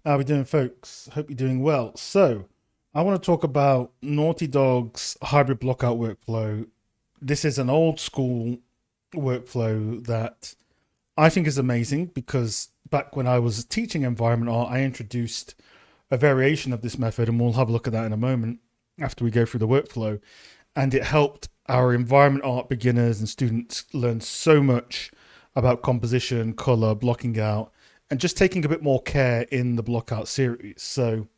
How are we doing, folks? Hope you're doing well. So, I want to talk about Naughty Dog's hybrid blockout workflow. This is an old school workflow that I think is amazing because back when I was teaching environment art, I introduced a variation of this method, and we'll have a look at that in a moment after we go through the workflow. And it helped our environment art beginners and students learn so much about composition, color, blocking out, and just taking a bit more care in the Blockout series. So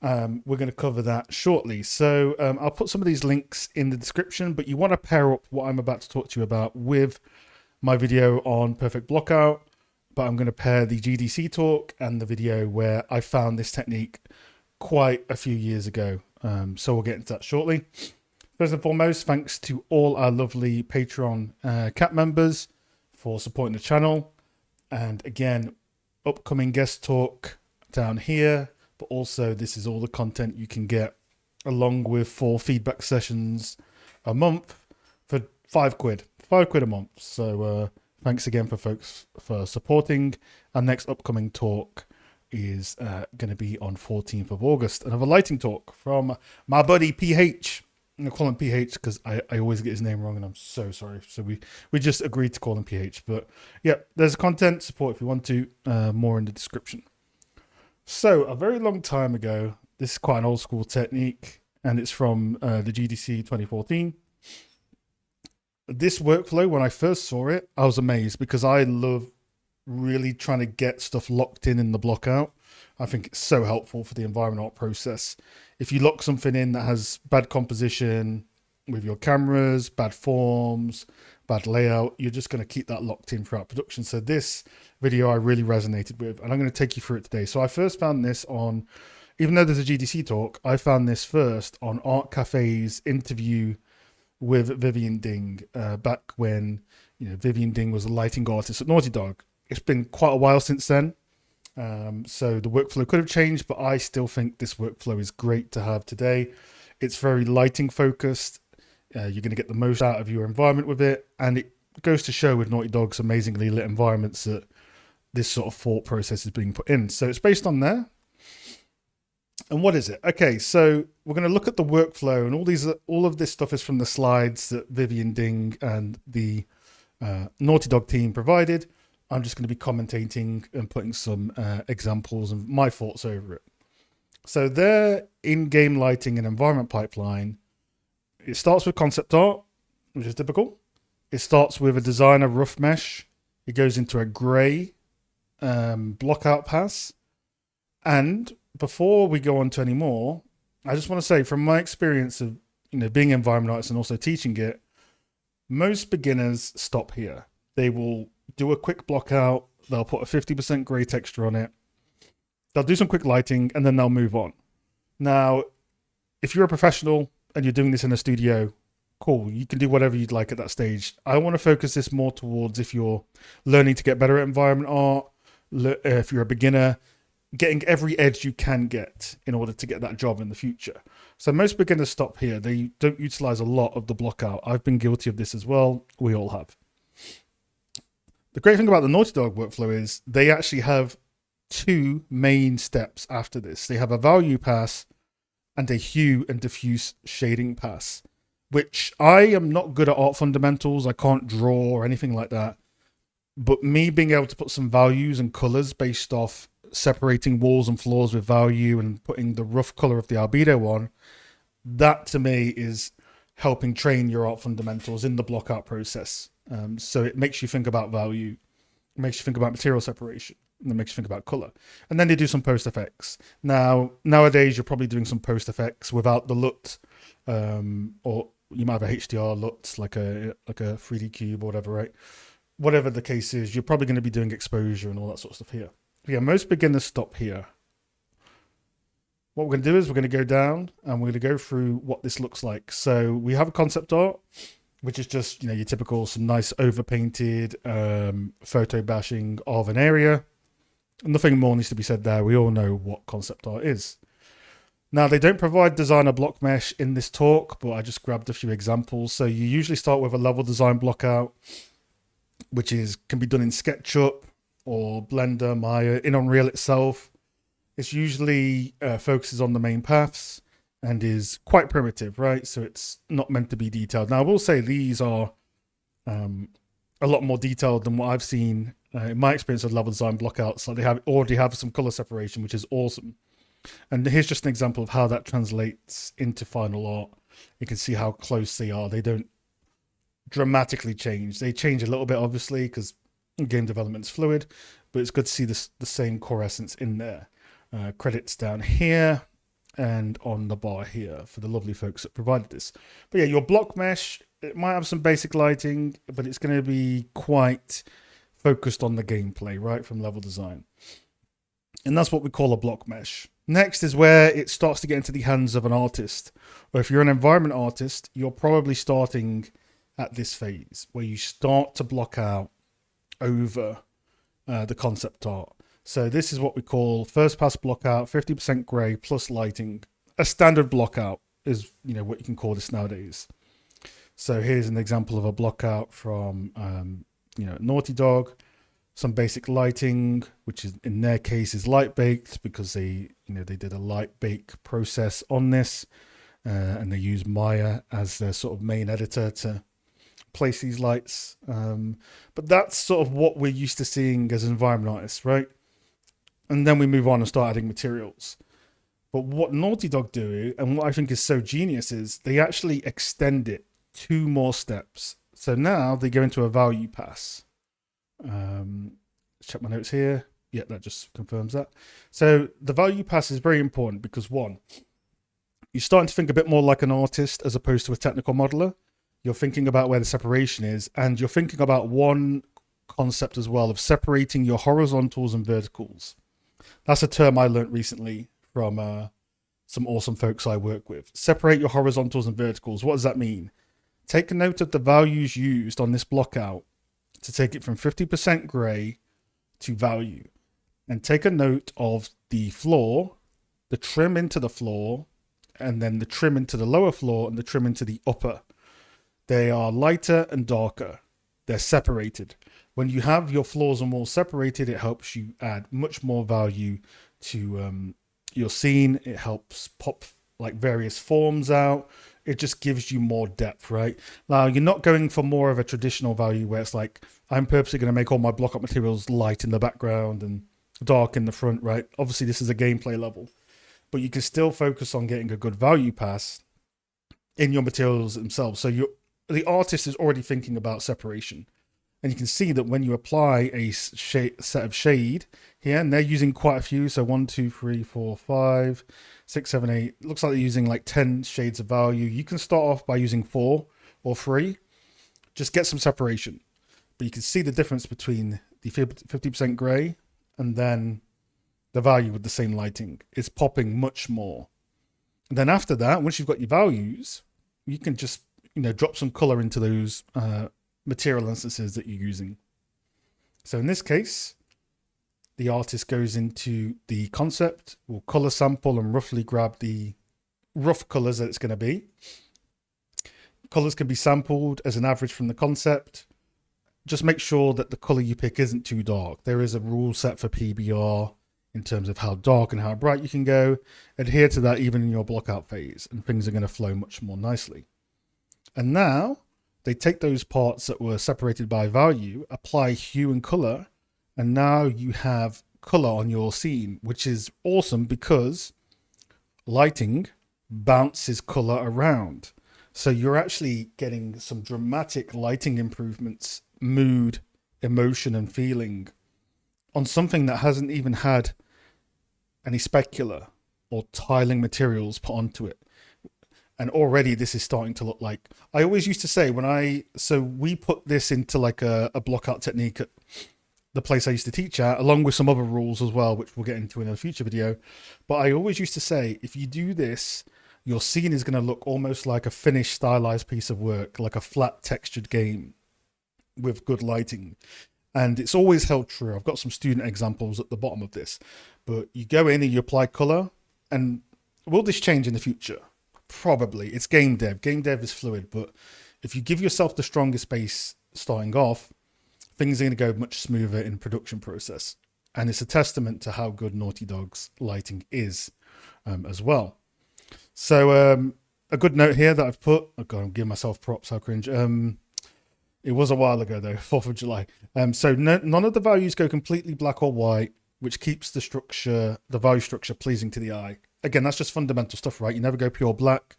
we're going to cover that shortly. So I'll put some of these links in the description, but you want to pair up what I'm about to talk to you about with my video on Perfect Blockout. But I'm going to pair the GDC talk and the video where I found this technique quite a few years ago. So we'll get into that shortly. First and foremost, thanks to all our lovely Patreon cat members for supporting the channel. And again, upcoming guest talk down here, but also this is all the content you can get along with 4 feedback sessions a month for £5. £5 a month. So thanks again for folks for supporting. Our next upcoming talk is going to be on 14th of August. Another lighting talk from my buddy PH. I'm going to call him PH because I always get his name wrong and I'm so sorry. So we just agreed to call him PH. But yeah, there's content support if you want to, more in the description. So a very long time ago, this is quite an old school technique and it's from the GDC 2014. This workflow, when I first saw it, I was amazed because I love really trying to get stuff locked in the blockout. I think it's so helpful for the environment art process. If you lock something in that has bad composition with your cameras, bad forms, bad layout, you're just going to keep that locked in throughout production. So this video I really resonated with, and I'm going to take you through it today. So I first found this on, even though there's a GDC talk, I found this first on Art Cafe's interview with Vivian Ding back when Vivian Ding was a lighting artist at Naughty Dog. It's been quite a while since then. So the workflow could have changed, but I still think this workflow is great to have today. It's very lighting focused. You're going to get the most out of your environment with it. And it goes to show with Naughty Dog's amazingly lit environments that this sort of thought process is being put in. So it's based on there. And what is it? Okay, so we're going to look at the workflow, and all of this stuff is from the slides that Vivian Ding and the Naughty Dog team provided. I'm just going to be commentating and putting some examples and my thoughts over it. So their in-game lighting and environment pipeline, it starts with concept art, which is typical. It starts with a designer rough mesh. It goes into a gray blockout pass. And before we go on to any more, I just want to say from my experience of being environment artist and also teaching it, most beginners stop here. They will do a quick block out. They'll put a 50% gray texture on it. They'll do some quick lighting and then they'll move on. Now, if you're a professional and you're doing this in a studio, cool. You can do whatever you'd like at that stage. I want to focus this more towards if you're learning to get better at environment art, if you're a beginner, getting every edge you can get in order to get that job in the future. So most beginners stop here. They don't utilize a lot of the block out. I've been guilty of this as well. We all have. The great thing about the Naughty Dog workflow is they actually have 2 main steps after this. They have a value pass and a hue and diffuse shading pass, which I am not good at art fundamentals. I can't draw or anything like that. But me being able to put some values and colors based off separating walls and floors with value and putting the rough color of the albedo on, that to me is helping train your art fundamentals in the blockout process. So it makes you think about value, it makes you think about material separation, and it makes you think about color. And then they do some post effects. Now, nowadays, you're probably doing some post effects without the LUT, or you might have a HDR LUT, like a 3D cube or whatever, right? Whatever the case is, you're probably going to be doing exposure and all that sort of stuff here. But yeah, most beginners stop here. What we're going to do is we're going to go down and we're going to go through what this looks like. So we have a concept art, which is just, your typical, some nice overpainted photo bashing of an area. Nothing more needs to be said there. We all know what concept art is. Now, they don't provide designer block mesh in this talk, but I just grabbed a few examples. So you usually start with a level design block out, which can be done in SketchUp or Blender, Maya, in Unreal itself. It's usually focuses on the main paths and is quite primitive, right? So it's not meant to be detailed. Now, I will say these are a lot more detailed than what I've seen in my experience of level design blockouts. Like they already have some color separation, which is awesome. And here's just an example of how that translates into final art. You can see how close they are. They don't dramatically change. They change a little bit, obviously, because game development is fluid, but it's good to see the same core essence in there. Credits down here and on the bar here for the lovely folks that provided this. But yeah, your block mesh, it might have some basic lighting, but it's going to be quite focused on the gameplay, right, from level design. And that's what we call a block mesh. Next is where it starts to get into the hands of an artist. Or if you're an environment artist, you're probably starting at this phase where you start to block out over the concept art. So this is what we call first pass blockout, 50% gray plus lighting. A standard blockout is, what you can call this nowadays. So here's an example of a blockout from, Naughty Dog. Some basic lighting, which is in their case is light baked because they did a light bake process on this, and they use Maya as their sort of main editor to place these lights. But that's sort of what we're used to seeing as environment artists, right? And then we move on and start adding materials. But what Naughty Dog do, and what I think is so genius, is they actually extend it 2 more steps. So now they go into a value pass. Check my notes here. Yeah, that just confirms that. So the value pass is very important because 1, you're starting to think a bit more like an artist as opposed to a technical modeler. You're thinking about where the separation is, and you're thinking about one concept as well of separating your horizontals and verticals. That's a term I learned recently from some awesome folks I work with. Separate your horizontals and verticals. What does that mean? Take a note of the values used on this blockout to take it from 50% gray to value, and take a note of the floor, the trim into the floor, and then the trim into the lower floor and the trim into the upper. They are lighter and darker. They're separated. When you have your floors and walls separated, it helps you add much more value to your scene. It helps pop like various forms out. It just gives you more depth, right? Now, you're not going for more of a traditional value where it's like, I'm purposely going to make all my block-up materials light in the background and dark in the front, right? Obviously, this is a gameplay level, but you can still focus on getting a good value pass in your materials themselves. So the artist is already thinking about separation. And you can see that when you apply a set of shade here, and they're using quite a few, so 1, 2, 3, 4, 5, 6, 7, 8. It looks like they're using like 10 shades of value. You can start off by using 4 or 3. Just get some separation. But you can see the difference between the 50% gray and then the value with the same lighting. It's popping much more. And then after that, once you've got your values, you can just drop some color into those material instances that you're using. So in this case, the artist goes into the concept, will color sample and roughly grab the rough colors that it's going to be. Colors can be sampled as an average from the concept. Just make sure that the color you pick isn't too dark. There is a rule set for PBR in terms of how dark and how bright you can go. Adhere to that even in your blockout phase, and things are going to flow much more nicely. And now they take those parts that were separated by value, apply hue and color, and now you have color on your scene, which is awesome because lighting bounces color around. So you're actually getting some dramatic lighting improvements, mood, emotion, and feeling on something that hasn't even had any specular or tiling materials put onto it. And already this is starting to look like, I always used to say we put this into like a blockout technique at the place I used to teach at, along with some other rules as well, which we'll get into in a future video. But I always used to say, if you do this, your scene is going to look almost like a finished stylized piece of work, like a flat textured game with good lighting. And it's always held true. I've got some student examples at the bottom of this, but you go in and you apply color. And will this change in the future? Probably. It's game dev. Game dev is fluid, but if you give yourself the strongest base starting off, things are going to go much smoother in production process. And it's a testament to how good Naughty Dog's lighting is as well. So a good note here that I've put, oh God, I'm giving myself props, how cringe. It was a while ago though, 4th of July. So none of the values go completely black or white, which keeps the value structure pleasing to the eye. Again, that's just fundamental stuff, right? You never go pure black,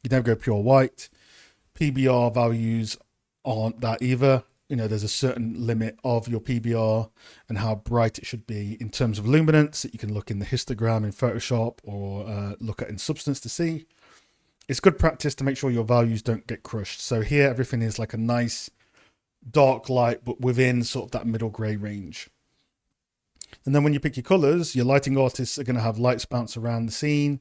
you never go pure white. PBR values aren't that either. There's a certain limit of your PBR and how bright it should be in terms of luminance that you can look in the histogram in Photoshop or look at in Substance to see. It's good practice to make sure your values don't get crushed. So here, everything is like a nice dark light, but within sort of that middle gray range. And then when you pick your colors, your lighting artists are going to have lights bounce around the scene.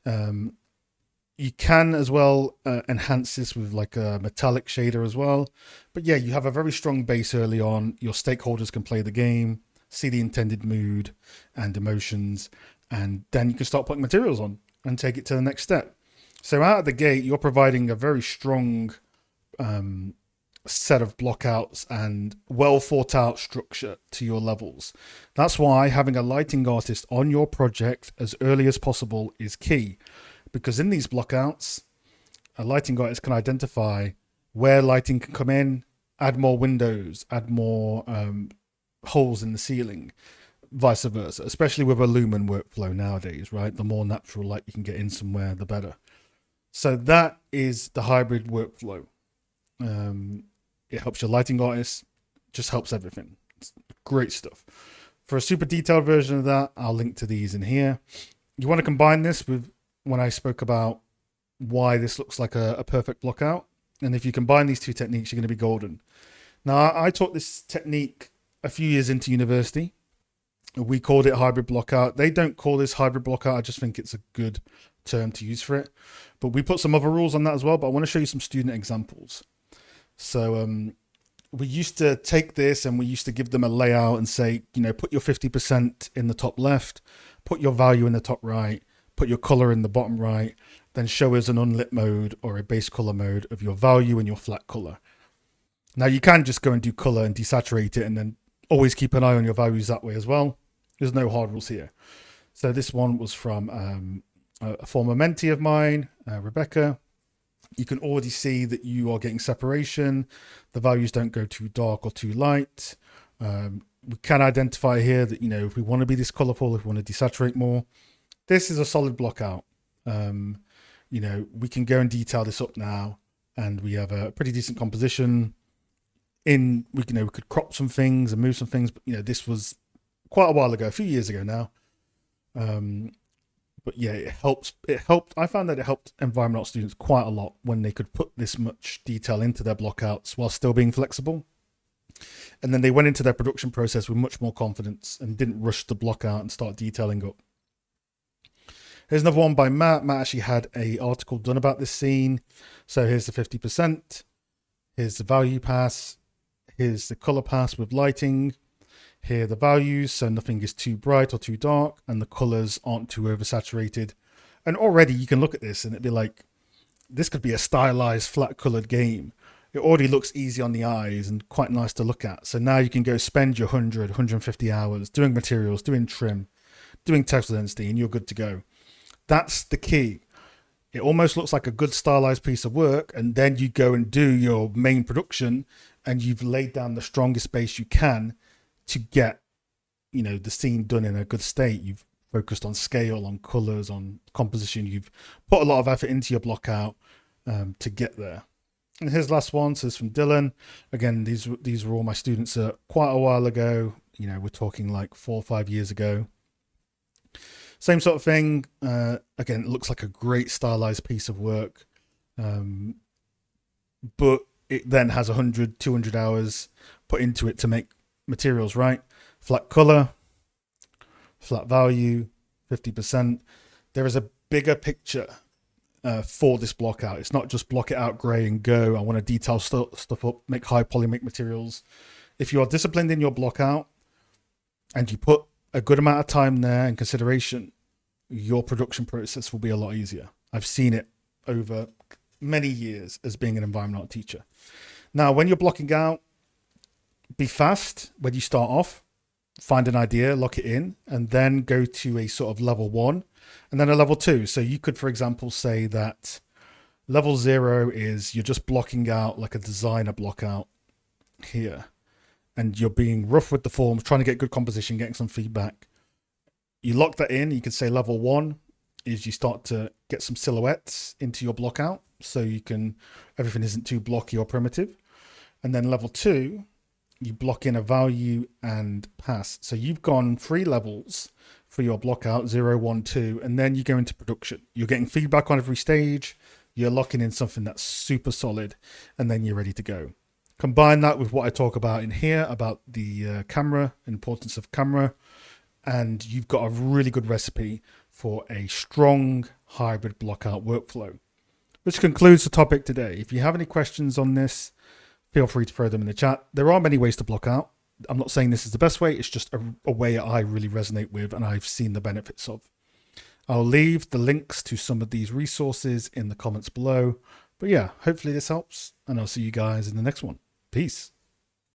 You can as well enhance this with like a metallic shader as well. But yeah, you have a very strong base early on. Your stakeholders can play the game, see the intended mood and emotions, and then you can start putting materials on and take it to the next step. So out of the gate, you're providing a very strong set of blockouts and well thought out structure to your levels. That's why having a lighting artist on your project as early as possible is key. Because in these blockouts, a lighting artist can identify where lighting can come in, add more windows, add more holes in the ceiling, vice versa, especially with a lumen workflow nowadays, right? The more natural light you can get in somewhere, the better. So that is the hybrid workflow. It helps your lighting artist, just helps everything. It's great stuff. For a super detailed version of that, I'll link to these in here. You want to combine this with when I spoke about why this looks like a perfect blockout. And if you combine these two techniques, you're going to be golden. Now, I taught this technique a few years into university. We called it hybrid blockout. They don't call this hybrid blockout. I just think it's a good term to use for it. But we put some other rules on that as well. But I want to show you some student examples. So we used to take this and we used to give them a layout and say, put your 50% in the top left, put your value in the top right, put your color in the bottom right, then show us an unlit mode or a base color mode of your value and your flat color. Now you can just go and do color and desaturate it and then always keep an eye on your values that way as well. There's no hard rules here. So this one was from a former mentee of mine, Rebecca. You can already see that you are getting separation. The values don't go too dark or too light. We can identify here that, if we want to be this colorful, if we want to desaturate more, this is a solid blockout. We can go and detail this up now, and we have a pretty decent composition. We could crop some things and move some things, but this was quite a while ago, a few years ago now. But yeah, it helped. I found that it helped environmental students quite a lot when they could put this much detail into their blockouts while still being flexible. And then they went into their production process with much more confidence and didn't rush the blockout and start detailing up. Here's another one by Matt. Matt actually had an article done about this scene. So here's the 50%. Here's the value pass. Here's the color pass with lighting. Here are the values, so nothing is too bright or too dark, and the colors aren't too oversaturated. And already you can look at this and it'd be like, this could be a stylized, flat colored game. It already looks easy on the eyes and quite nice to look at. So now you can go spend your 100, 150 hours doing materials, doing trim, doing texture density, and you're good to go. That's the key. It almost looks like a good stylized piece of work, and then you go and do your main production and you've laid down the strongest base you can to get, the scene done in a good state. You've focused on scale, on colors, on composition. You've put a lot of effort into your blockout to get there. And here's the last one. So it's from Dylan. Again, these were all my students quite a while ago. We're talking like 4 or 5 years ago. Same sort of thing. Again, it looks like a great stylized piece of work. But it then has 100, 200 hours put into it to make materials, right? Flat color, flat value, 50%. There is a bigger picture for this blockout. It's not just block it out gray and go. I want to detail stuff up, make high poly, make materials. If you are disciplined in your blockout and you put a good amount of time there and consideration, your production process will be a lot easier. I've seen it over many years as being an environmental teacher. Now, when you're blocking out, be fast when you start off. find an idea, lock it in, and then go to a sort of level 1 and then a level 2. So you could, for example, say that level 0 is you're just blocking out like a designer block out here, and you're being rough with the forms, trying to get good composition, getting some feedback. You lock that in. You could say level 1 is you start to get some silhouettes into your block out, so you can, everything isn't too blocky or primitive. And then level 2, you block in a value and pass. So you've gone 3 levels for your block out, 0, 1, 2, and then you go into production. You're getting feedback on every stage. You're locking in something that's super solid, and then you're ready to go. Combine that with what I talk about in here about the camera, importance of camera, and you've got a really good recipe for a strong hybrid blockout workflow. Which concludes the topic today. If you have any questions on this, feel free to throw them in the chat. There are many ways to block out. I'm not saying this is the best way. It's just a way I really resonate with and I've seen the benefits of. I'll leave the links to some of these resources in the comments below. But yeah, hopefully this helps, and I'll see you guys in the next one. Peace.